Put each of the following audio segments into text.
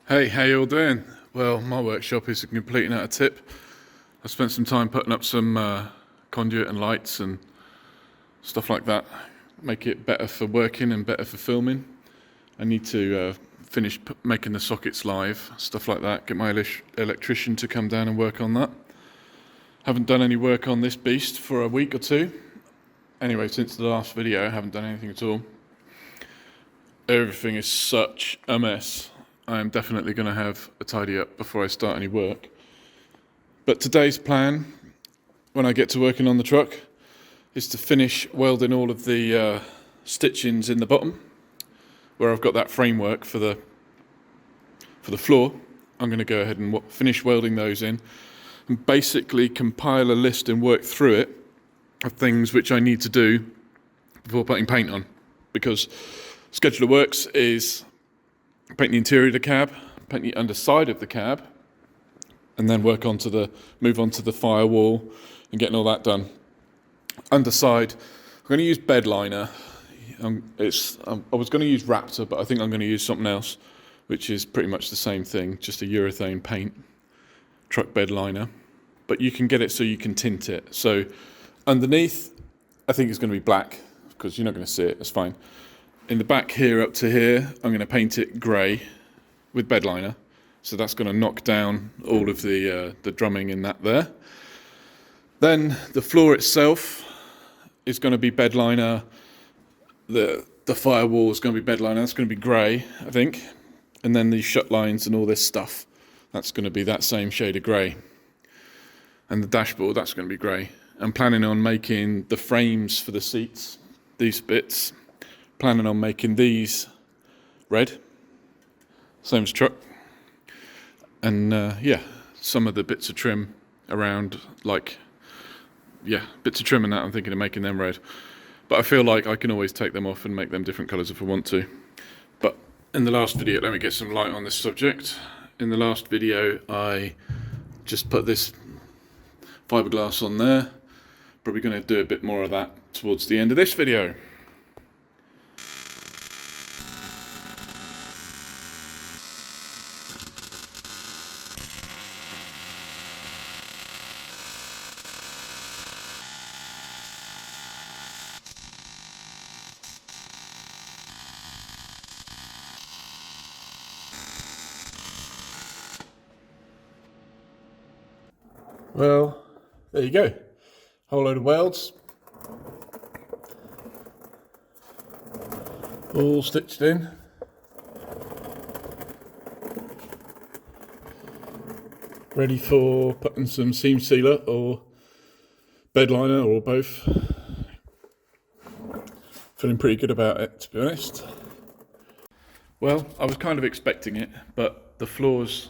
Hey, how you all doing? Well, my workshop is completing out a tip. I spent some time putting up some conduit and lights and stuff like that. Make it better for working and better for filming. I need to finish making the sockets live, stuff like that. Get my electrician to come down and work on that. Haven't done any work on this beast for a week or two. Anyway, since the last video, I haven't done anything at all. Everything is such a mess. I am definitely going to have a tidy up before I start any work. But today's plan, when I get to working on the truck, is to finish welding all of the stitchings in the bottom, where I've got that framework for the floor. I'm going to go ahead and finish welding those in, and basically compile a list and work through it of things which I need to do before putting paint on. Because schedule of works is paint the interior of the cab, paint the underside of the cab, and then move on to the firewall and getting all that done. Underside, I'm going to use bed liner. I was going to use Raptor, but I think I'm going to use something else, which is pretty much the same thing, just a urethane paint, truck bed liner. But you can get it so you can tint it. So underneath, I think it's going to be black, because you're not going to see it, it's fine. In the back here up to here, I'm going to paint it grey with bed liner. So that's going to knock down all of the drumming in that there. Then the floor itself is going to be bed liner. The firewall is going to be bed liner. That's going to be grey, I think. And then the shut lines and all this stuff, that's going to be that same shade of grey. And the dashboard, that's going to be grey. I'm planning on making the frames for the seats, these bits. Planning on making these red, same as truck, and some of the bits of trim around, bits of trim and that, I'm thinking of making them red, but I feel like I can always take them off and make them different colours if I want to. But in the last video, let me get some light on this subject. In the last video, I just put this fiberglass on there. Probably going to do a bit more of that towards the end of this video. Well, there you go. Whole load of welds. All stitched in. Ready for putting some seam sealer or bed liner or both. Feeling pretty good about it, to be honest. Well, I was kind of expecting it, but the floors,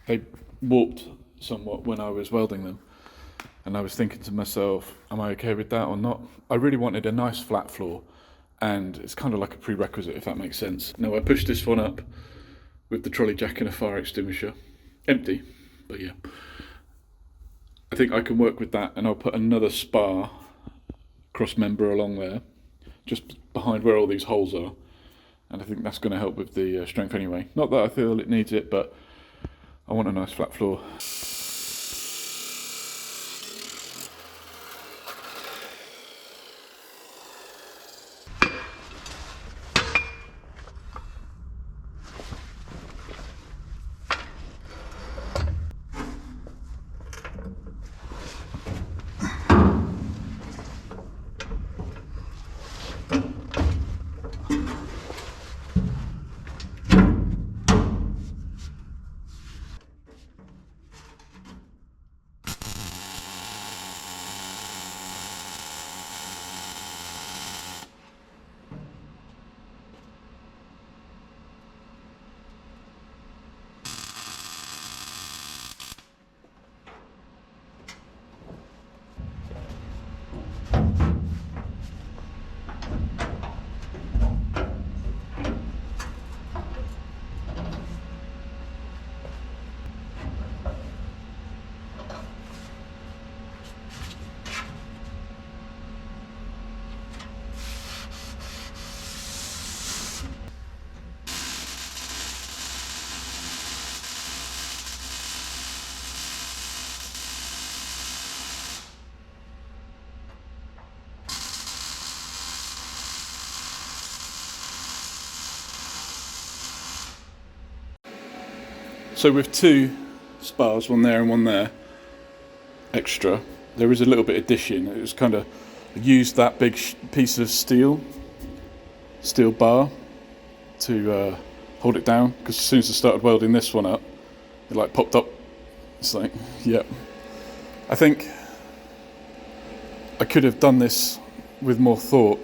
they warped somewhat when I was welding them, and I was thinking to myself, am I okay with that or not? I really wanted a nice flat floor, and it's kind of like a prerequisite, if that makes sense. Now I pushed this one up with the trolley jack and a fire extinguisher, empty, but yeah, I think I can work with that, and I'll put another spar cross member along there, just behind where all these holes are, and I think that's going to help with the strength anyway. Not that I feel it needs it, but I want a nice flat floor. So with two spars, one there and one there, extra, there is a little bit of dishing. It was kind of used that big piece of steel bar to hold it down, because as soon as I started welding this one up, it like popped up. It's like, yep. I think I could have done this with more thought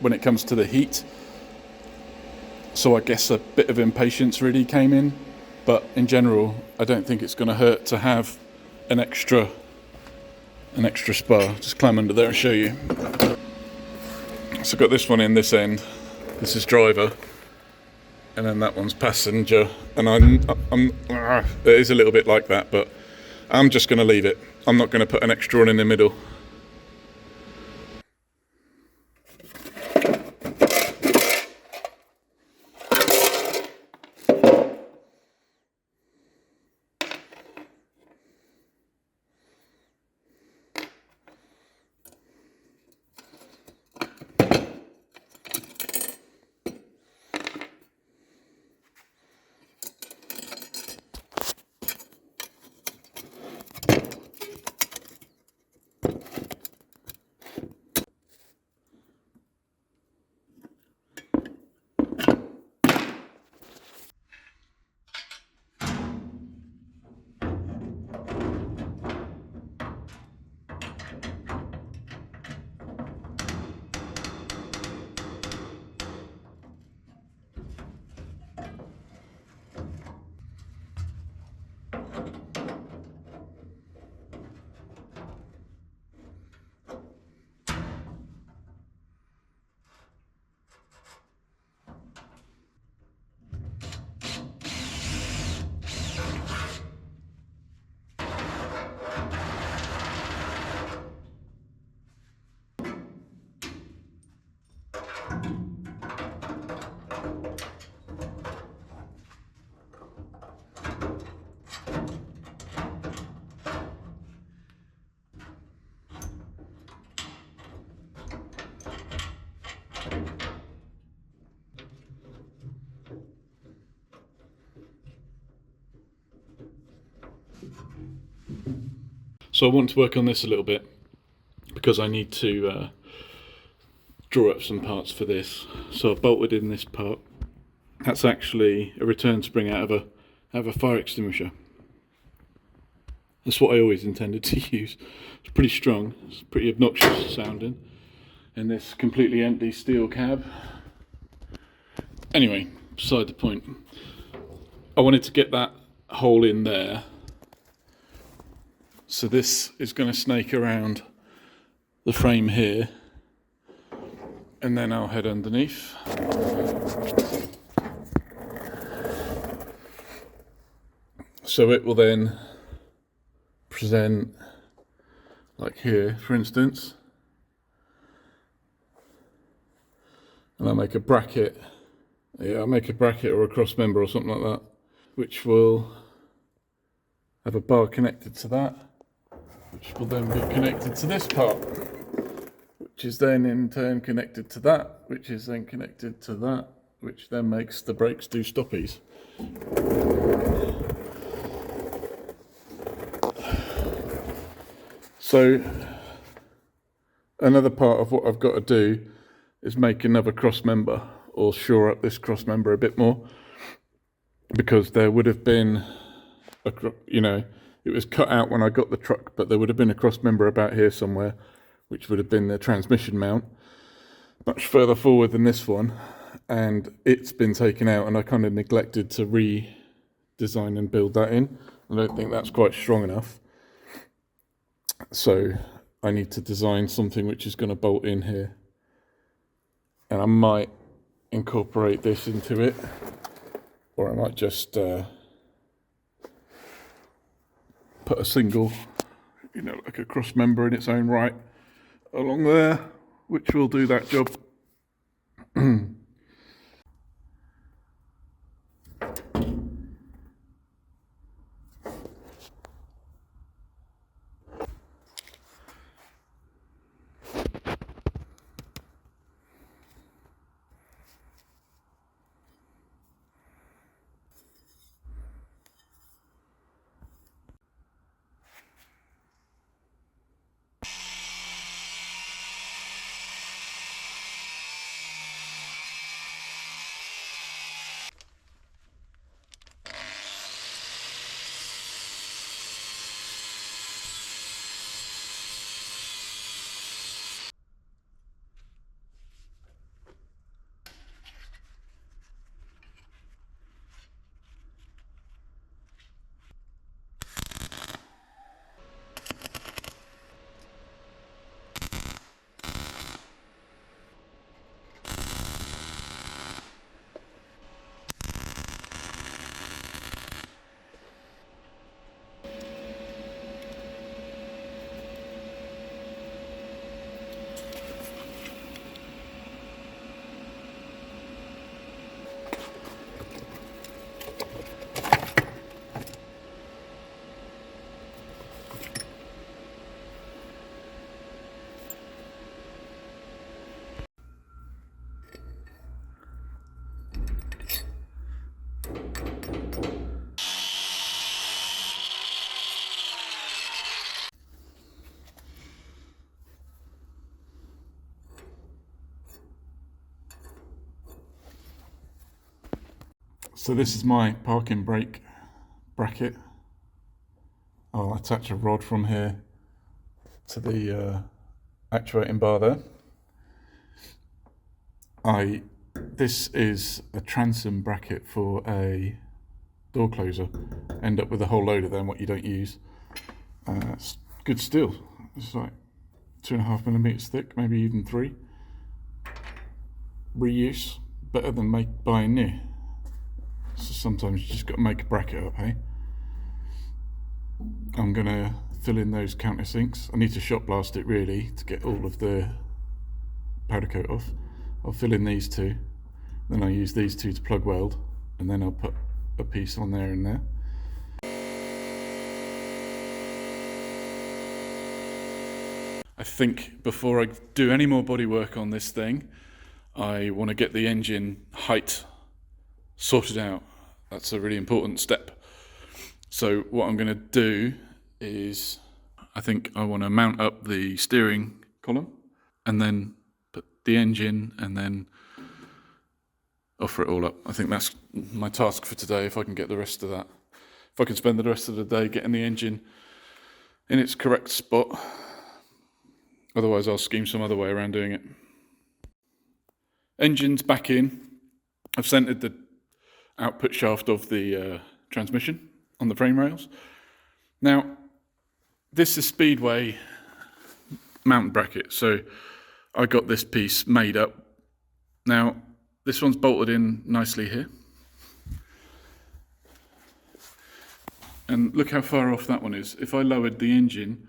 when it comes to the heat. So I guess a bit of impatience really came in. But in general, I don't think it's going to hurt to have an extra spar. Just climb under there and show you. So I've got this one in this end. This is driver, and then that one's passenger. And it is a little bit like that, but I'm just going to leave it. I'm not going to put an extra one in the middle. So I want to work on this a little bit, because I need to draw up some parts for this. So I've bolted in this part. That's actually a return spring out of a fire extinguisher. That's what I always intended to use. It's pretty strong, it's pretty obnoxious sounding, in this completely empty steel cab. Anyway, beside the point. I wanted to get that hole in there. So this is going to snake around the frame here, and then I'll head underneath. So it will then present like here, for instance, and I'll make a bracket. Yeah, I'll make a bracket or a cross member or something like that, which will have a bar connected to that, which will then be connected to this part, which is then in turn connected to that, which is then connected to that, which then makes the brakes do stoppies. So another part of what I've got to do is make another cross member, or shore up this cross member a bit more, because there would have been it was cut out when I got the truck, but there would have been a cross member about here somewhere, which would have been the transmission mount, much further forward than this one, and it's been taken out, and I kind of neglected to redesign and build that in. I don't think that's quite strong enough, so I need to design something which is going to bolt in here, and I might incorporate this into it, or I might just put a single, like a cross member in its own right along there, which will do that job. So this is my parking brake bracket. I'll attach a rod from here to the actuating bar there. This is a transom bracket for a door closer. End up with a whole load of them, what you don't use. It's good steel. It's like 2.5 millimeters thick, maybe even 3. Reuse, better than buying new. So sometimes you just got to make a bracket up, hey? I'm gonna fill in those countersinks. I need to shot blast it really to get all of the powder coat off. I'll fill in these two, then I'll use these two to plug weld, and then I'll put a piece on there and there. I think before I do any more body work on this thing, I want to get the engine height sorted out. That's a really important step. So what I'm going to do is, I think I want to mount up the steering column and then put the engine and then offer it all up. I think that's my task for today, if I can get the rest of that. If I can spend the rest of the day getting the engine in its correct spot. Otherwise I'll scheme some other way around doing it. Engine's back in. I've centered the output shaft of the transmission on the frame rails. Now, this is Speedway mount bracket, so I got this piece made up. Now, this one's bolted in nicely here. And look how far off that one is. If I lowered the engine,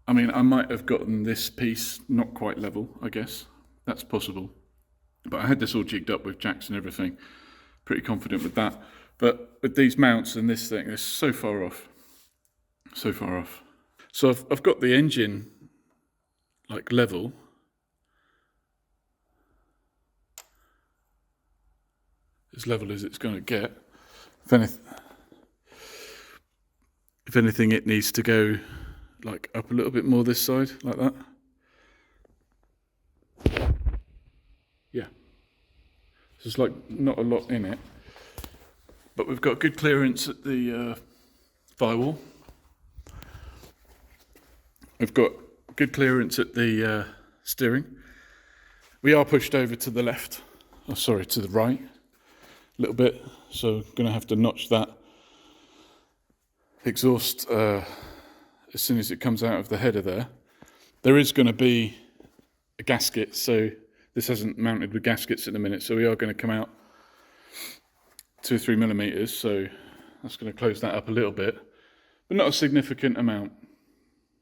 I mean, I might have gotten this piece not quite level, I guess. That's possible. But I had this all jigged up with jacks and everything. Pretty confident with that. But with these mounts and this thing, it's so far off. So far off. So I've got the engine like level. As level as it's going to get. If anything, it needs to go like up a little bit more this side, like that. Yeah. So it's like not a lot in it. But we've got good clearance at the firewall. We've got good clearance at the steering. We are pushed over to the left, oh sorry, to the right a little bit, so I'm going to have to notch that exhaust as soon as it comes out of the header there. There is going to be a gasket, so this hasn't mounted with gaskets at the minute, so we are going to come out 2 or 3 millimeters, so that's going to close that up a little bit, but not a significant amount.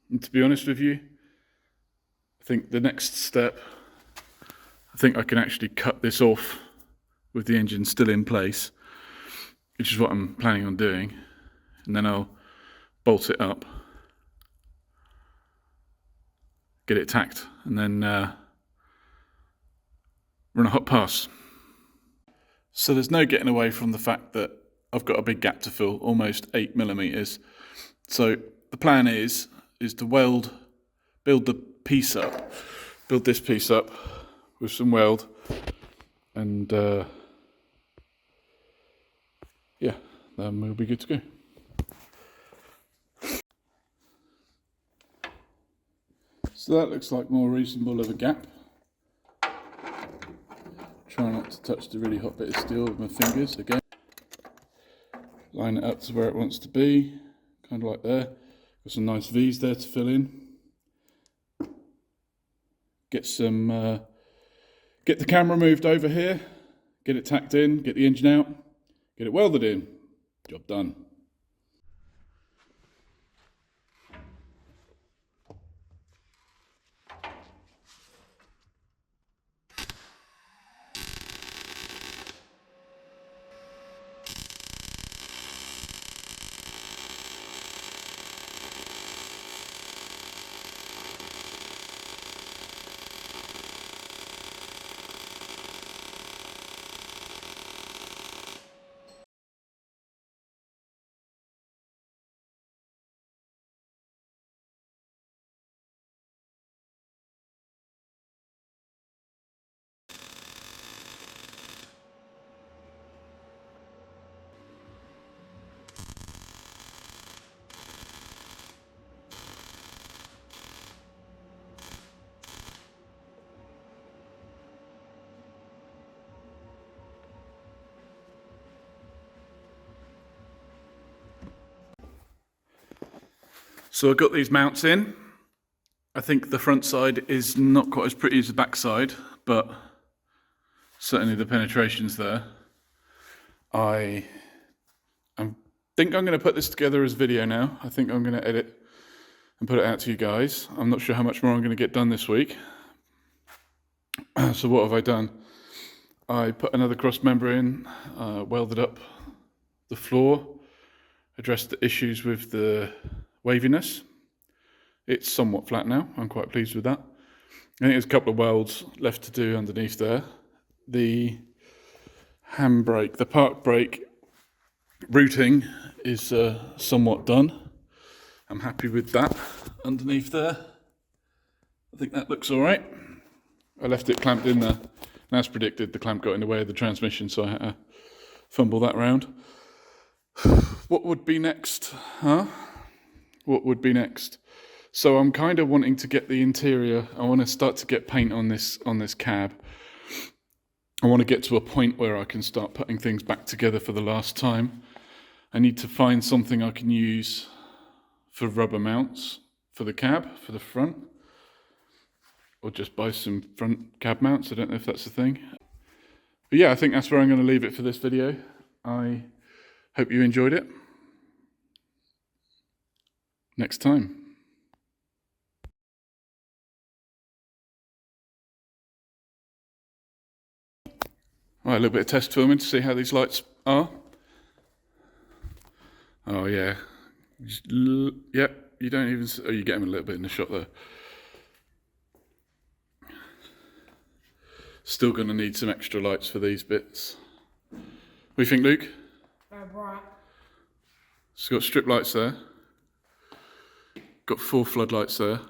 And to be honest with you, I think the next step, I think I can actually cut this off with the engine still in place, which is what I'm planning on doing, and then I'll bolt it up, get it tacked, and then run a hot pass. So there's no getting away from the fact that I've got a big gap to fill, almost 8 millimeters. So the plan is to build this piece up with some weld, and yeah, then we'll be good to go. So that looks like more reasonable of a gap. Try not to touch the really hot bit of steel with my fingers again. Line it up to where it wants to be, kind of like there. Got some nice V's there to fill in. Get the camera moved over here, get it tacked in, get the engine out, get it welded in. Job done. So I've got these mounts in. I think the front side is not quite as pretty as the back side, but certainly the penetration's there. I think I'm going to put this together as video now. I think I'm going to edit and put it out to you guys. I'm not sure how much more I'm going to get done this week. So what have I done? I put another cross member in, welded up the floor, addressed the issues with the waviness. It's somewhat flat now. I'm quite pleased with that. I think there's a couple of welds left to do underneath there. The handbrake, the park brake routing is somewhat done. I'm happy with that underneath there. I think that looks all right. I left it clamped in there, and as predicted, the clamp got in the way of the transmission, so I had to fumble that round. What would be next, huh? What would be next? So I'm kind of wanting to get the interior. I want to start to get paint on this cab. I want to get to a point where I can start putting things back together for the last time. I need to find something I can use for rubber mounts for the cab, for the front. Or just buy some front cab mounts. I don't know if that's the thing. But yeah, I think that's where I'm going to leave it for this video. I hope you enjoyed it. Next time. Right, a little bit of test filming to see how these lights are. Oh yeah. Yep, you don't even... Oh, you get them a little bit in the shot there. Still going to need some extra lights for these bits. What do you think, Luke? Very bright. It's got strip lights there. Got 4 floodlights there.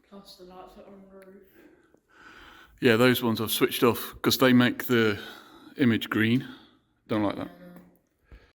Plus the lights that are on the roof. Yeah, those ones I've switched off because they make the image green. Don't like that.